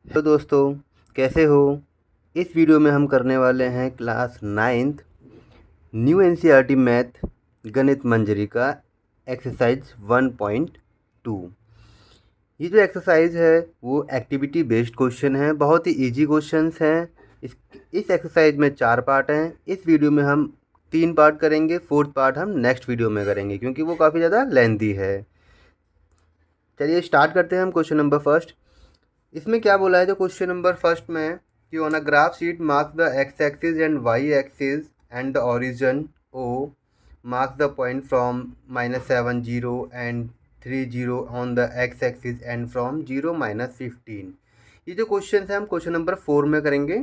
Hello दोस्तों, कैसे हो। इस वीडियो में हम करने वाले हैं class 9th new NCERT math गणित मंजरी का एक्सरसाइज 1.2। ये जो एक्सरसाइज है वो एक्टिविटी बेस्ड क्वेश्चन है, बहुत ही इजी क्वेश्चंस हैं। इस एक्सरसाइज में 4 पार्ट हैं। इस वीडियो में हम 3 पार्ट करेंगे, 4th पार्ट हम नेक्स्ट वीडियो में करेंगे क्योंकि वो काफ़ी ज़्यादा लेंथी है। चलिए स्टार्ट करते हैं हम क्वेश्चन नंबर फर्स्ट। इसमें क्या बोला है जो क्वेश्चन नंबर फर्स्ट में कि on a graph sheet mark the X axis and Y axis and the origin O mark the point from -7 0 and 3 0 on the X axis and from 0 -15। ये जो question है हम क्वेश्चन नंबर 4 में करेंगे।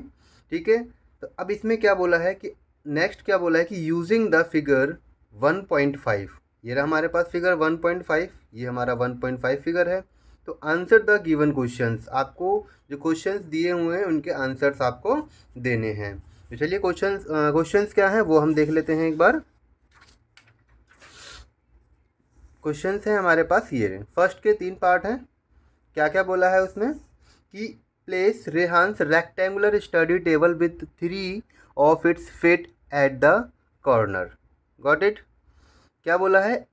ठीक है, तो अब इसमें क्या बोला है कि नेक्स्ट क्या बोला है कि यूजिंग द फिगर 1.5। ये रहा हमारे पास फिगर 1.5, ये हमारा 1.5 फिगर है। तो आंसर द गिवन क्वेश्चंस, आपको जो क्वेश्चंस दिए हुए हैं उनके आंसर्स आपको देने हैं। तो चलिए क्वेश्चंस क्या हैं वो हम देख लेते हैं एक बार। क्वेश्चंस हैं हमारे पास ये फर्स्ट के 3 पार्ट हैं। क्या क्या बोला है उसमें कि place Rehan's rectangular study table with 3 of its feet at the corner. Got it. क्या बोला है,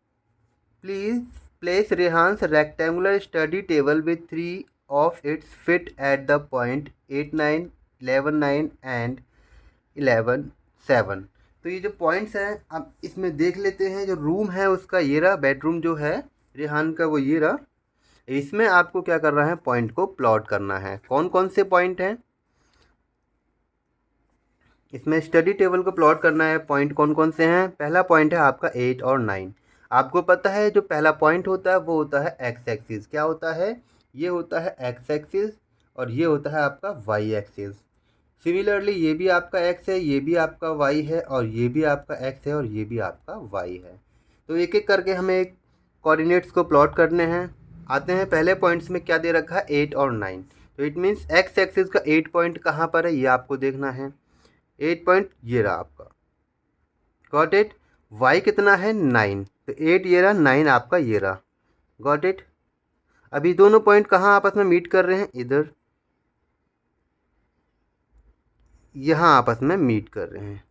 please place Rehan's rectangular study table with 3 of its fit at the point 8 9 11 9 and 11 7। तो ये जो पॉइंट्स हैं अब इसमें देख लेते हैं। जो रूम है उसका ये रहा, बेडरूम जो है रेहान का वो ये रहा। इसमें आपको क्या कर रहा है, पॉइंट को प्लॉट करना है। कौन कौन से पॉइंट हैं इसमें, स्टडी टेबल को प्लॉट करना है। पॉइंट कौन कौन से हैं, पहला पॉइंट है आपका 8 और 9। आपको पता है जो पहला पॉइंट होता है वो होता है एक्स एक्सिस। क्या होता है, ये होता है एक्स एक्सिस और ये होता है आपका वाई एक्सिस। सिमिलरली ये भी आपका एक्स है, ये भी आपका वाई है और ये भी आपका एक्स है और ये भी आपका वाई है। तो एक एक करके हमें कोऑर्डिनेट्स को प्लॉट करने हैं। आते हैं पहले पॉइंट्स में क्या दे रखा है, 8 और 9। तो इट मीन्स एक्स एक्सिस का 8 पॉइंट कहाँ पर है ये आपको देखना है। 8 पॉइंट ये रहा आपका, गॉट इट। वाई कितना है 9, तो 8 ये रहा, 9 आपका ये रहा, गॉट इट। अभी दोनों पॉइंट कहाँ आपस में मीट कर रहे हैं, इधर यहाँ आपस में मीट कर रहे हैं,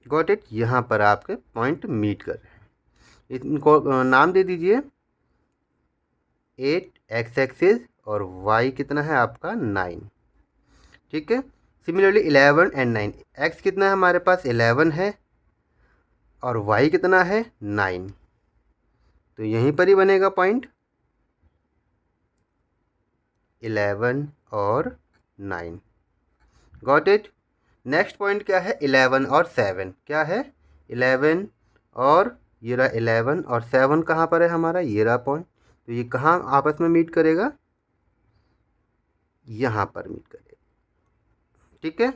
गॉट इट। यहाँ पर आपके पॉइंट मीट कर रहे हैं। इनको नाम दे दीजिए 8 एक्स एक्सिस और वाई कितना है आपका 9। ठीक है, सिमिलरली 11 एंड 9, एक्स कितना है हमारे पास 11 है और वाई कितना है 9। तो यहीं पर ही बनेगा पॉइंट 11 और 9, गॉट इट। नेक्स्ट पॉइंट क्या है, 11 और 7। क्या है 11 और ये रहा 11 और 7 कहाँ पर है हमारा, ये रहा पॉइंट। तो ये कहाँ आपस में मीट करेगा, यहाँ पर मीट करेगा। ठीक है,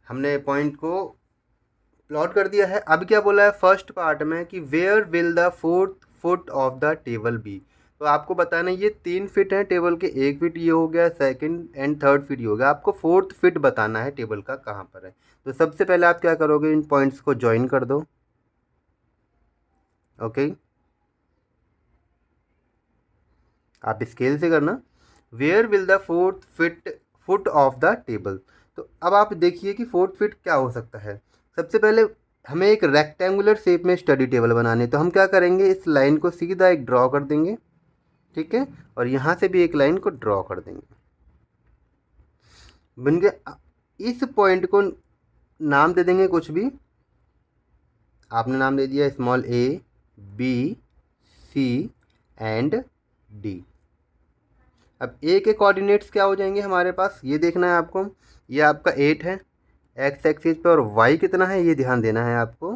हमने पॉइंट को प्लॉट कर दिया है। अब क्या बोला है फर्स्ट पार्ट में कि where will the fourth foot of the table be. तो आपको बताना ये 3 फिट है टेबल के, 1 फिट ये हो गया, सेकंड एंड थर्ड फिट ये हो गया। आपको फोर्थ फिट बताना है टेबल का कहाँ पर है। तो सबसे पहले आप क्या करोगे, इन पॉइंट्स को ज्वाइन कर दो। ओके, आप स्केल से करना। Where will the fourth fit foot of the table. तो अब आप देखिए कि फोर्थ फिट क्या हो सकता है। सबसे पहले हमें एक रेक्टेंगुलर शेप में स्टडी टेबल बनानी है, तो हम क्या करेंगे, इस लाइन को सीधा एक ड्रॉ कर देंगे। ठीक है, और यहाँ से भी एक लाइन को ड्रॉ कर देंगे, बन गया। इस पॉइंट को नाम दे देंगे कुछ भी। आपने नाम दे दिया small A, B, C and D. अब ए के कोऑर्डिनेट्स क्या हो जाएंगे हमारे पास, ये देखना है आपको। ये आपका 8 है एक्स एक्सिस पे और वाई कितना है ये ध्यान देना है आपको।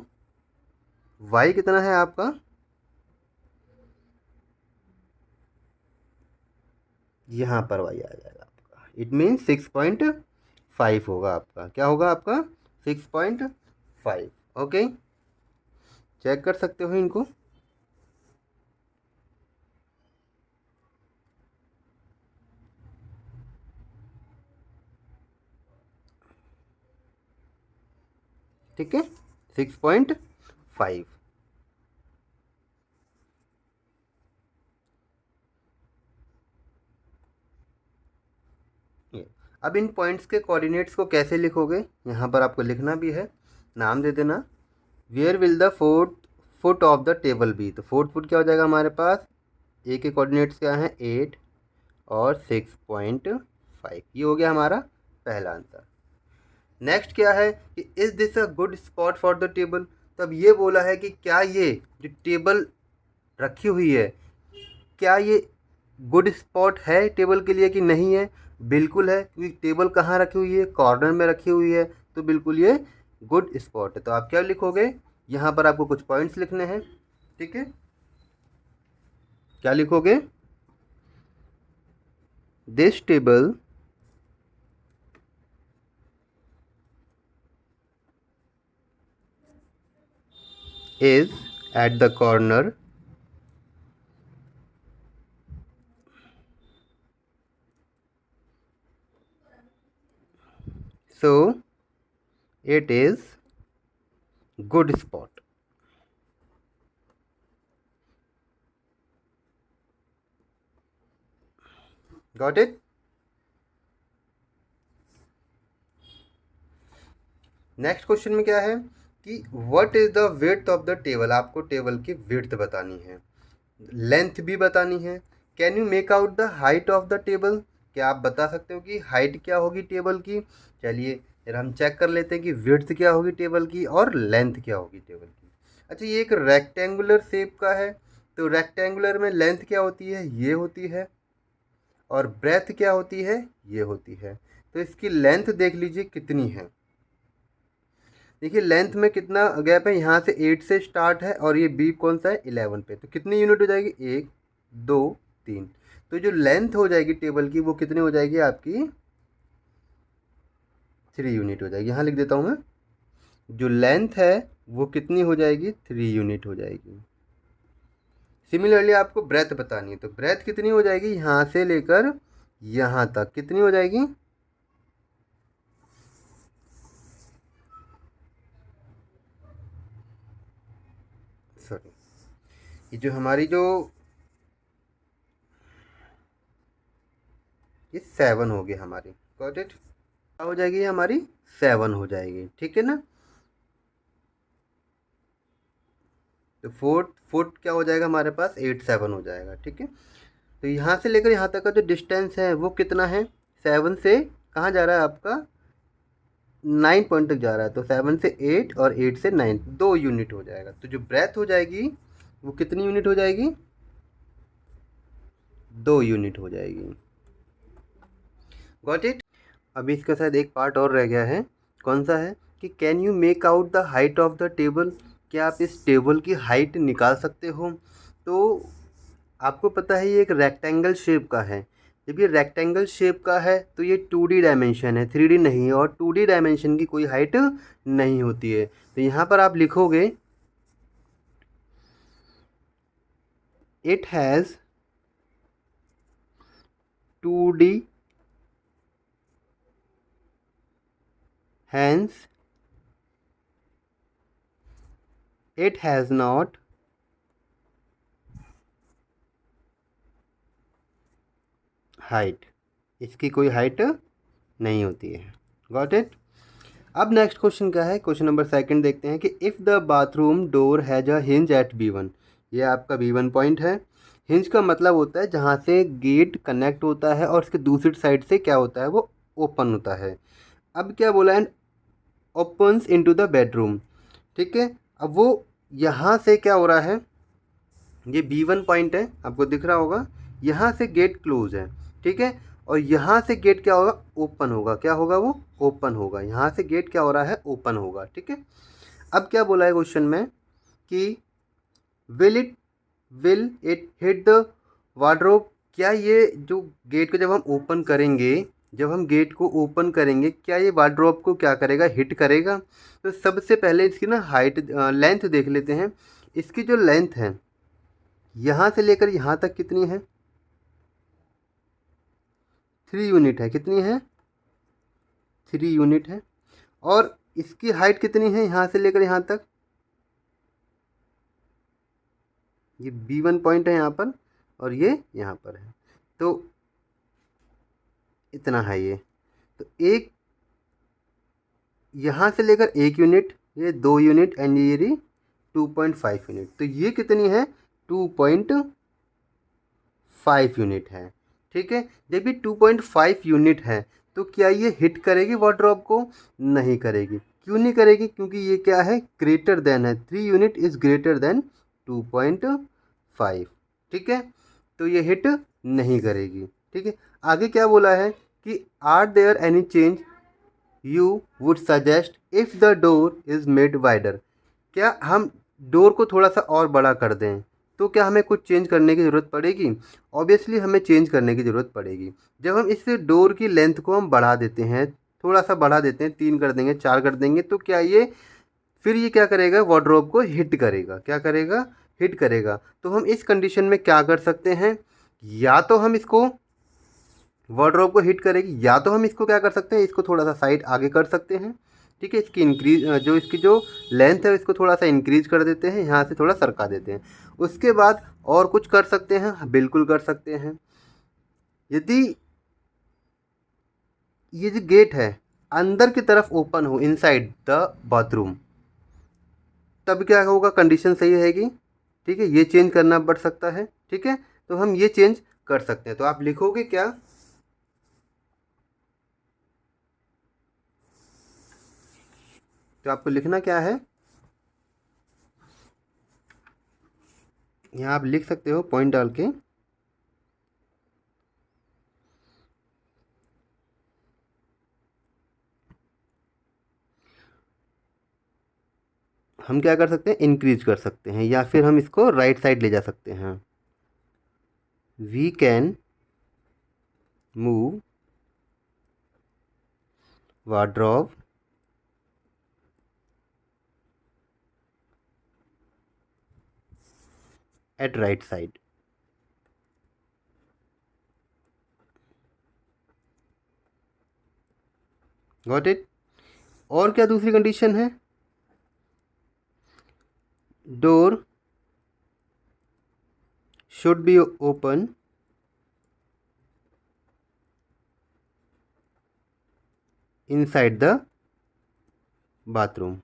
वाई कितना है आपका, यहाँ पर वाई आ जाएगा आपका। इट मीन्स 6.5 होगा आपका। क्या होगा आपका 6.5। ओके, चेक कर सकते हो इनको। ठीक है, 6.5। अब इन पॉइंट्स के कोऑर्डिनेट्स को कैसे लिखोगे, यहाँ पर आपको लिखना भी है, नाम दे देना। Where will the fourth foot of the table be, तो फोर्थ फुट क्या हो जाएगा हमारे पास, ए के कोऑर्डिनेट्स क्या हैं 8 और 6.5, ये हो गया हमारा पहला आंसर। नेक्स्ट क्या है कि is this a good spot for the table, तो अब ये बोला है कि क्या ये जो टेबल रखी हुई है, क्या ये गुड स्पॉट है टेबल के लिए कि नहीं है। बिल्कुल है, क्योंकि टेबल कहाँ रखी हुई है, कॉर्नर में रखी हुई है, तो बिल्कुल ये गुड स्पॉट है। तो आप क्या लिखोगे, यहाँ पर आपको कुछ पॉइंट्स लिखने हैं, ठीक है। क्या लिखोगे, this table is at the corner so it is good spot. Got it? Next question में क्या है कि what is the width of the table, आपको टेबल की विड्थ बतानी है, लेंथ भी बतानी है। Can you make out the height of the table, क्या आप बता सकते हो कि हाइट क्या होगी टेबल की। चलिए फिर हम चेक कर लेते हैं कि विड्थ क्या होगी टेबल की और लेंथ क्या होगी टेबल की। अच्छा, ये एक रेक्टेंगुलर शेप का है, तो रेक्टेंगुलर में लेंथ क्या होती है, ये होती है, और ब्रेथ क्या होती है, ये होती है। तो इसकी लेंथ देख लीजिए कितनी है। देखिए लेंथ में कितना गैप है, यहाँ से 8 से स्टार्ट है और ये बी कौन सा है 11 पे, तो कितनी यूनिट हो जाएगी, 1 2 3। तो जो लेंथ हो जाएगी टेबल की वो कितनी हो जाएगी आपकी, 3 यूनिट हो जाएगी। यहाँ लिख देता हूँ मैं, जो लेंथ है वो कितनी हो जाएगी, 3 यूनिट हो जाएगी। सिमिलरली आपको ब्रेथ बतानी है, तो ब्रेथ कितनी हो जाएगी, यहाँ से लेकर यहाँ तक कितनी हो जाएगी, सॉरी, ये जो हमारी जो ये 7 होगी हमारी, गॉट इट, क्या हो जाएगी, ये हमारी 7 हो जाएगी, ठीक है ना। तो फोर्थ फुट क्या हो जाएगा हमारे पास, 8 7 हो जाएगा, ठीक है। तो यहाँ से लेकर यहाँ तक का जो डिस्टेंस है वो कितना है, 7 से कहाँ जा रहा है आपका, 9 पॉइंट तक जा रहा है, तो 7 से 8 और 8 से 9, 2 यूनिट हो जाएगा। तो जो ब्रेथ हो जाएगी वो कितनी यूनिट हो जाएगी, 2 यूनिट हो जाएगी, गॉट इट। अभी इसका शायद एक पार्ट और रह गया है, कौन सा है कि can you make out the height of the table, क्या आप इस टेबल की हाइट निकाल सकते हो। तो आपको पता है ये एक रेक्टेंगल शेप का है, जब ये रेक्टेंगल शेप का है तो ये 2D डायमेंशन है, 3D नहीं है, और 2D डायमेंशन की कोई हाइट नहीं होती है। तो यहाँ पर आप लिखोगे it has 2D hence it has not height, इसकी कोई हाइट नहीं होती है, गॉट इट। अब नेक्स्ट क्वेश्चन क्या है, क्वेश्चन नंबर सेकंड देखते हैं कि if the bathroom door has a hinge at B1, ये आपका B1 पॉइंट है। हिंज का मतलब होता है जहाँ से गेट कनेक्ट होता है और उसके दूसरी साइड से क्या होता है वो ओपन होता है। अब क्या बोला है, ओपन्स इनटू द बेडरूम, ठीक है। अब वो यहाँ से क्या हो रहा है, ये B1 पॉइंट है, आपको दिख रहा होगा, यहाँ से गेट क्लोज है, ठीक है, और यहाँ से गेट क्या होगा, ओपन होगा, क्या होगा वो ओपन होगा, यहाँ से गेट क्या हो रहा है, ओपन होगा, ठीक है। अब क्या बोला है क्वेश्चन में कि will it hit the wardrobe, क्या ये जो गेट को जब हम ओपन करेंगे, जब हम गेट को ओपन करेंगे क्या ये वार्डरोब को क्या करेगा, हिट करेगा। तो सबसे पहले इसकी ना हाइट लेंथ देख लेते हैं। इसकी जो लेंथ है यहाँ से लेकर यहाँ तक कितनी है, 3 यूनिट है, कितनी है, 3 यूनिट है। और इसकी हाइट कितनी है यहाँ से लेकर यहाँ तक, ये B1 पॉइंट है यहाँ पर और ये यहाँ पर है, तो इतना है ये। तो एक यहाँ से लेकर 1 यूनिट, ये 2 यूनिट एंड ये रही 2.5 यूनिट। तो ये कितनी है? 2.5 यूनिट है। ठीक है, जब ये 2.5 यूनिट है तो क्या ये हिट करेगी वार्डरोब को? नहीं करेगी। क्यों नहीं करेगी? क्योंकि ये क्या है? ग्रेटर देन है। 3 यूनिट इज ग्रेटर देन 2.5। ठीक है, तो ये हिट नहीं करेगी। ठीक है, आगे क्या बोला है कि are there any change you would suggest if the door is made wider. क्या हम डोर को थोड़ा सा और बड़ा कर दें तो क्या हमें कुछ चेंज करने की ज़रूरत पड़ेगी? ऑब्वियसली हमें चेंज करने की ज़रूरत पड़ेगी। जब हम इस डोर की लेंथ को हम बढ़ा देते हैं, थोड़ा सा बढ़ा देते हैं, 3 कर देंगे, 4 कर देंगे, तो क्या ये फिर ये क्या करेगा? वार्डरोब को हिट करेगा। क्या करेगा? हिट करेगा। तो हम इस कंडीशन में क्या कर सकते हैं? या तो हम इसको, वार्डरोब को हिट करेगी, या तो हम इसको क्या कर सकते हैं? इसको थोड़ा सा साइड आगे कर सकते हैं। ठीक है, इसकी इसकी जो लेंथ है इसको थोड़ा सा इंक्रीज कर देते हैं, यहाँ से थोड़ा सरका देते हैं। उसके बाद और कुछ कर सकते हैं? बिल्कुल कर सकते हैं। यदि ये जो गेट है अंदर की तरफ ओपन हो, इनसाइड द बाथरूम, तब क्या होगा? कंडीशन सही रहेगी। ठीक है, ये चेंज करना पड़ सकता है। ठीक है, तो हम ये चेंज कर सकते हैं। तो आप लिखोगे क्या? तो आपको लिखना क्या है? यहाँ आप लिख सकते हो पॉइंट डाल के। हम क्या कर सकते हैं? इंक्रीज कर सकते हैं, या फिर हम इसको राइट साइड ले जा सकते हैं। We can move wardrobe at right side. Got it? और क्या दूसरी कंडीशन है? Door should be open inside the bathroom.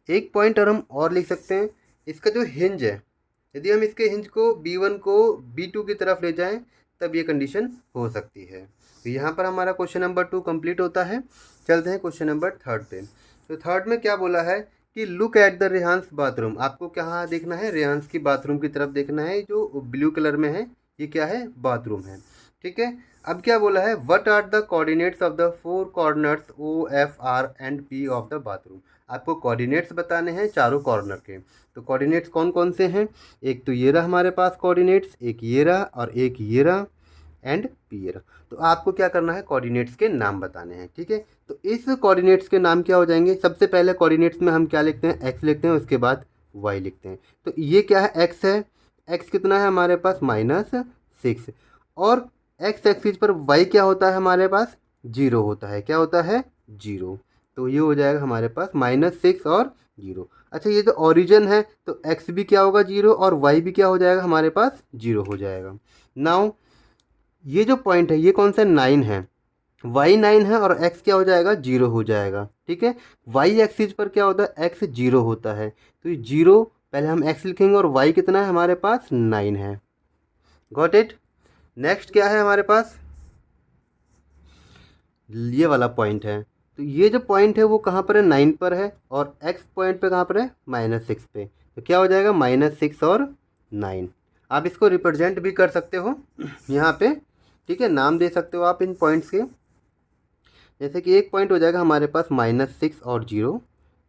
एक पॉइंट और हम और लिख सकते हैं, इसका जो हिंज है, यदि हम इसके हिंज को B1 को B2 की तरफ ले जाएं तब ये कंडीशन हो सकती है। तो यहाँ पर हमारा क्वेश्चन नंबर 2 कंप्लीट होता है। चलते हैं क्वेश्चन नंबर 3 पे। तो थर्ड में क्या बोला है कि लुक एट द रेहांस बाथरूम। आपको कहाँ देखना है? रेहांस की बाथरूम की तरफ देखना है, जो ब्लू कलर में है। ये क्या है? बाथरूम है। ठीक है, अब क्या बोला है? What are the coordinates of the 4 corners OFR and P of the bathroom. आपको कोऑर्डिनेट्स बताने हैं चारों कॉर्नर के। तो कोऑर्डिनेट्स कौन कौन से हैं? एक तो ये रहा हमारे पास कोऑर्डिनेट्स, एक ये रहा और एक ये रहा एंड पी ये रहा। तो आपको क्या करना है? कोऑर्डिनेट्स के नाम बताने हैं। ठीक है, तो इस कोऑर्डिनेट्स के नाम क्या हो जाएंगे? सबसे पहले कोऑर्डिनेट्स में हम क्या लिखते हैं? एक्स लिखते हैं, उसके बाद वाई लिखते हैं। तो ये क्या है? एक्स है। एक्स कितना है हमारे पास? -6। और एक्स एक्सिस पर वाई क्या होता है हमारे पास? 0 होता है। क्या होता है? 0। तो ये हो जाएगा हमारे पास -6 और 0। अच्छा, ये जो ओरिजिन है तो एक्स भी क्या होगा? 0, और वाई भी क्या हो जाएगा हमारे पास? 0 हो जाएगा। नाउ ये जो पॉइंट है ये कौन सा? 9 है। वाई 9 है और एक्स क्या हो जाएगा? 0 हो जाएगा। ठीक है, वाई एक्सिस पर क्या होता है? एक्स 0 होता है। तो ये 0, पहले हम एक्स लिखेंगे, और वाई कितना है हमारे पास? 9 है। Got it? नेक्स्ट क्या है हमारे पास? ये वाला पॉइंट है। तो ये जो पॉइंट है वो कहाँ पर है? 9 पर है, और एक्स पॉइंट पे कहाँ पर है? -6 पे। तो क्या हो जाएगा? -6 और 9। आप इसको रिप्रेजेंट भी कर सकते हो यहाँ पे। ठीक है, नाम दे सकते हो आप इन पॉइंट्स के। जैसे कि एक पॉइंट हो जाएगा हमारे पास -6 और 0।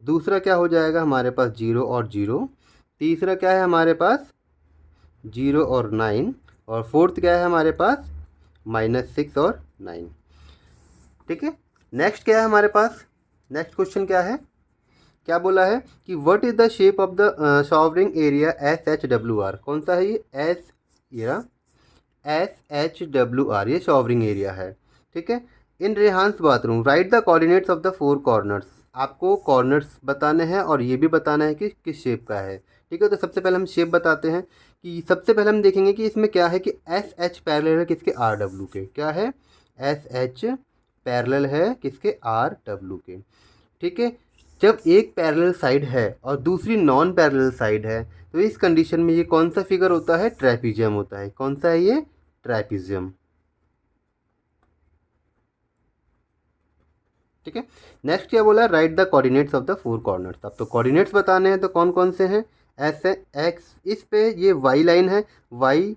दूसरा क्या हो जाएगा हमारे पास? 0 और 0। तीसरा क्या है हमारे पास? 0 और 9। और फोर्थ क्या है हमारे पास? -6 और 9। ठीक है, नेक्स्ट क्या है हमारे पास? नेक्स्ट क्वेश्चन क्या है? क्या बोला है कि what is the shape of the showering area SHWR। कौन सा है ये? SHWR, ये सॉवरिंग एरिया है। ठीक है, in Rehan's bathroom write the coordinates of the 4 corners. आपको कॉर्नर्स बताने हैं और ये भी बताना है कि किस शेप का है। ठीक है। तो सबसे पहले हम शेप बताते हैं कि सबसे पहले हम देखेंगे कि इसमें क्या है कि एस एच पैरेलल है किसके, आर डब्ल्यू के। क्या है, एस एच पैरेलल है किसके, आर डब्ल्यू के। ठीक है। जब एक पैरेलल साइड है और दूसरी नॉन पैरेलल साइड है तो इस कंडीशन में ये कौन सा फिगर होता है, ट्रेपीजियम होता है। कौन सा है ये, ट्रेपीजियम। ठीक है। नेक्स्ट क्या बोला है, right the coordinates of the four corners. अब तो कोऑर्डिनेट्स बताने हैं तो कौन कौन से हैं, एस है, एक्स, इस पे ये वाई लाइन है, वाई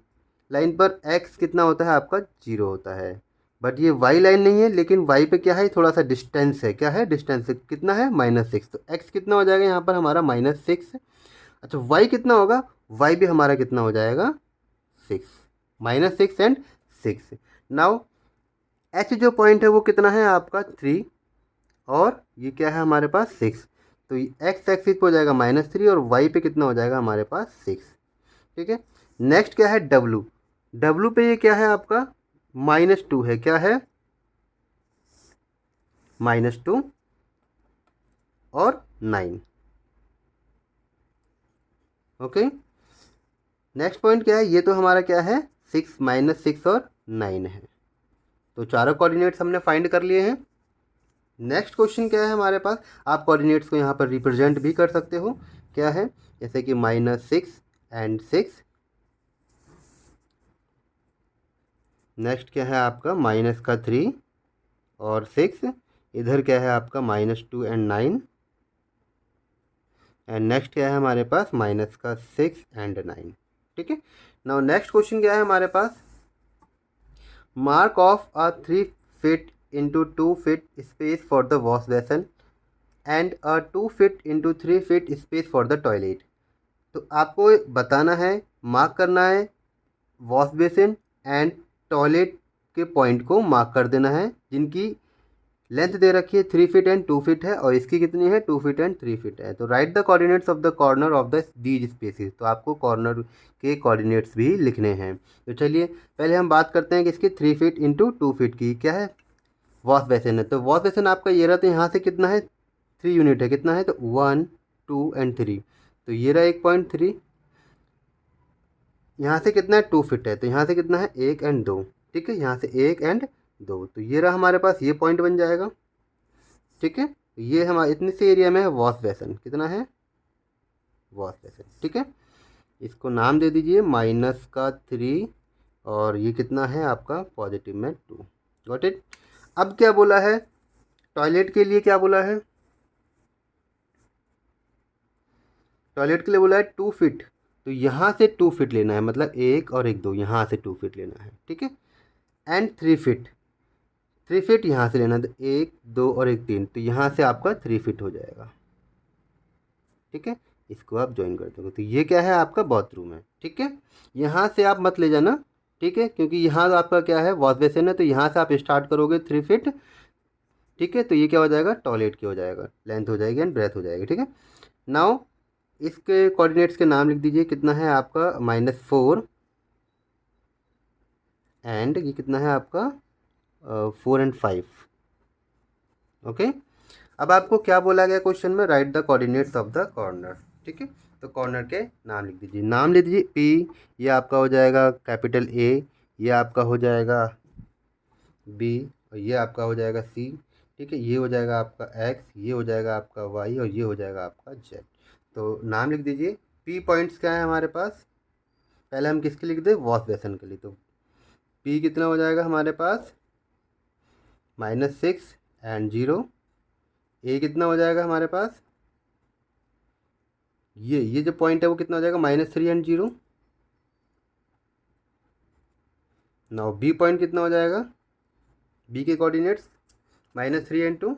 लाइन पर एक्स कितना होता है आपका, 0 होता है। बट ये वाई लाइन नहीं है, लेकिन वाई पे क्या है, थोड़ा सा डिस्टेंस है। क्या है, डिस्टेंस है, कितना है, -6। तो एक्स कितना हो जाएगा यहाँ पर हमारा, -6। अच्छा वाई कितना होगा, वाई भी हमारा कितना हो जाएगा, 6, -6 एंड 6। नाउ एच जो पॉइंट है वो कितना है आपका, 3, और ये क्या है हमारे पास, 6। तो एक्स एक्सिस पे हो जाएगा -3 और वाई पे कितना हो जाएगा हमारे पास, 6। ठीक है। नेक्स्ट क्या है, डब्लू। डब्लू पे ये क्या है आपका, -2 है। क्या है, -2 और 9। ओके। नेक्स्ट पॉइंट क्या है, ये तो हमारा क्या है, 6, -6 और 9 है। तो चारों कोऑर्डिनेट्स हमने फाइंड कर लिए हैं। नेक्स्ट क्वेश्चन क्या है हमारे पास, आप कोऑर्डिनेट्स को यहाँ पर रिप्रेजेंट भी कर सकते हो। क्या है, जैसे कि -6 एंड 6। नेक्स्ट क्या है आपका, -3 और 6। इधर क्या है आपका, -2 एंड 9। एंड नेक्स्ट क्या है हमारे पास, -6 एंड 9। ठीक है। नाउ नेक्स्ट क्वेश्चन क्या है हमारे पास, mark of a 3 feet into 2 feet space for the wash basin and a 2 feet into 3 feet space for the toilet. तो आपको बताना है, मार्क करना है वॉश बेसिन एंड टॉयलेट के पॉइंट को मार्क कर देना है, जिनकी लेंथ दे रखी है 3 फीट एंड 2 फीट है, और इसकी कितनी है, 2 फीट एंड 3 फीट है। तो write the coordinates of the corner of the these spaces. तो आपको कॉर्नर के कोऑर्डिनेट्स भी लिखने हैं। तो चलिए पहले हम बात करते हैं कि इसकी 3 फीट इंटू 2 फीट की क्या है, वॉश बेसिन है। तो वॉश बेसिन आपका ये रहा, तो यहाँ से कितना है, 3 यूनिट है। कितना है, तो 1 2 एंड 3। तो ये रहा 1.3। यहाँ से कितना है, 2 फीट है, तो यहाँ से कितना है, 1 एंड 2। ठीक है, यहाँ से 1 एंड 2। तो ये रहा हमारे पास, ये पॉइंट बन जाएगा। ठीक है। ये हमारे इतने से एरिया में है वॉश बेसन, कितना है, वॉश बेसन। ठीक है। इसको नाम दे दीजिए -3, और ये कितना है आपका, पॉजिटिव में 2। Got it. अब क्या बोला है, टॉयलेट के लिए क्या बोला है, टॉयलेट के लिए बोला है 2 फीट। तो यहाँ से 2 फीट लेना है, मतलब 1 और 1 2, यहाँ से 2 फीट लेना है। ठीक है। एंड 3 फीट, 3 फीट यहाँ से लेना है, तो 1 2 और 1 3। तो यहाँ से आपका 3 फीट हो जाएगा। ठीक है। इसको आप ज्वाइन कर दोगे, तो ये क्या है आपका, बाथरूम है। ठीक है। यहाँ से आप मत ले जाना। ठीक है, क्योंकि यहाँ आपका क्या है, वॉश बेसिन है, तो यहाँ से आप स्टार्ट करोगे 3 फीट। ठीक है। तो ये क्या हो जाएगा, टॉयलेट की हो जाएगा, लेंथ हो जाएगी एंड ब्रेथ हो जाएगी। ठीक है। नाउ इसके कोऑर्डिनेट्स के नाम लिख दीजिए। कितना है आपका, -4 एंड ये कितना है आपका, 4 एंड 5। ओके। अब आपको क्या बोला गया क्वेश्चन में, right the coordinates of the corner. ठीक है। तो कॉर्नर के नाम लिख दीजिए। नाम लिख दीजिए, पी, ये आपका हो जाएगा कैपिटल ए, ये आपका हो जाएगा बी, और ये आपका हो जाएगा सी। ठीक है। ये हो जाएगा आपका एक्स, ये हो जाएगा आपका वाई, और ये हो जाएगा आपका जेड। तो नाम लिख दीजिए। पी पॉइंट्स क्या है हमारे पास, पहले हम किसके लिख दें, वॉश बेसन के लिए। तो पी कितना हो जाएगा हमारे पास, -6 एंड 0। ए कितना हो जाएगा हमारे पास, ये जो पॉइंट है वो कितना हो जाएगा, -3 एंड 0। नाउ बी पॉइंट कितना हो जाएगा, बी के कोऑर्डिनेट्स -3 एंड 2।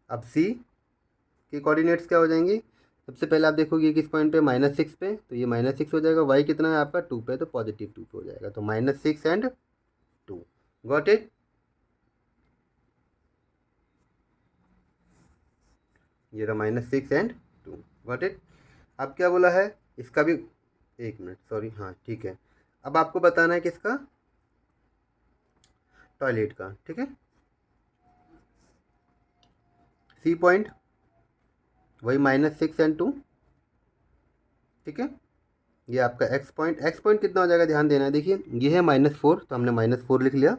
अब सी के कोऑर्डिनेट्स क्या हो जाएंगे, सबसे पहले आप देखोगे किस पॉइंट पे, -6 पे, तो ये -6 हो जाएगा। वाई कितना है आपका, 2 पे, तो +2 पे हो जाएगा। तो -6 एंड 2। Got it. ये रहा -6 एंड 2। Got it. अब क्या बोला है, इसका भी, एक मिनट सॉरी, हाँ ठीक है। अब आपको बताना है किसका, टॉयलेट का। ठीक है। सी पॉइंट, वही -6 × 2, ठीक है। ये आपका एक्स पॉइंट कितना हो जाएगा, ध्यान देना है। देखिए ये है -4, तो हमने -4 लिख लिया।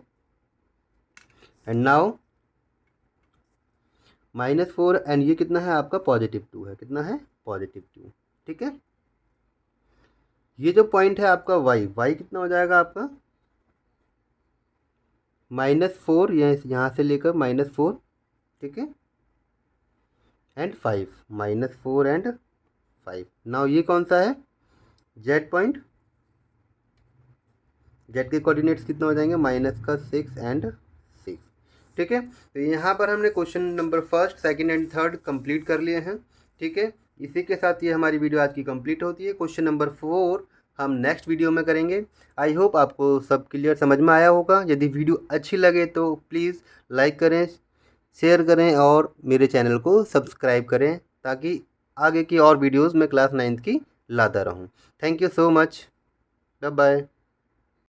एंड नाउ -4 एंड ये कितना है आपका +2 है, कितना है +2, ठीक है। ये जो पॉइंट है आपका y कितना हो जाएगा आपका -4, यहाँ से लेकर -4, ठीक है, एंड 5, -4 एंड 5। नाउ ये कौन सा है, जेड पॉइंट। जेड के कोऑर्डिनेट्स कितना हो जाएंगे, -6 एंड 6, ठीक है। तो यहाँ पर हमने question number first, second and third complete कर लिए हैं, ठीक है। इसी के साथ ये हमारी वीडियो आज की कंप्लीट होती है। क्वेश्चन नंबर 4 हम नेक्स्ट वीडियो में करेंगे। आई होप आपको सब क्लियर समझ में आया होगा। यदि वीडियो अच्छी लगे तो प्लीज़ लाइक करें, शेयर करें और मेरे चैनल को सब्सक्राइब करें, ताकि आगे की और वीडियोज़ मैं क्लास 9th की लाता रहूँ। Thank you so much, bye bye.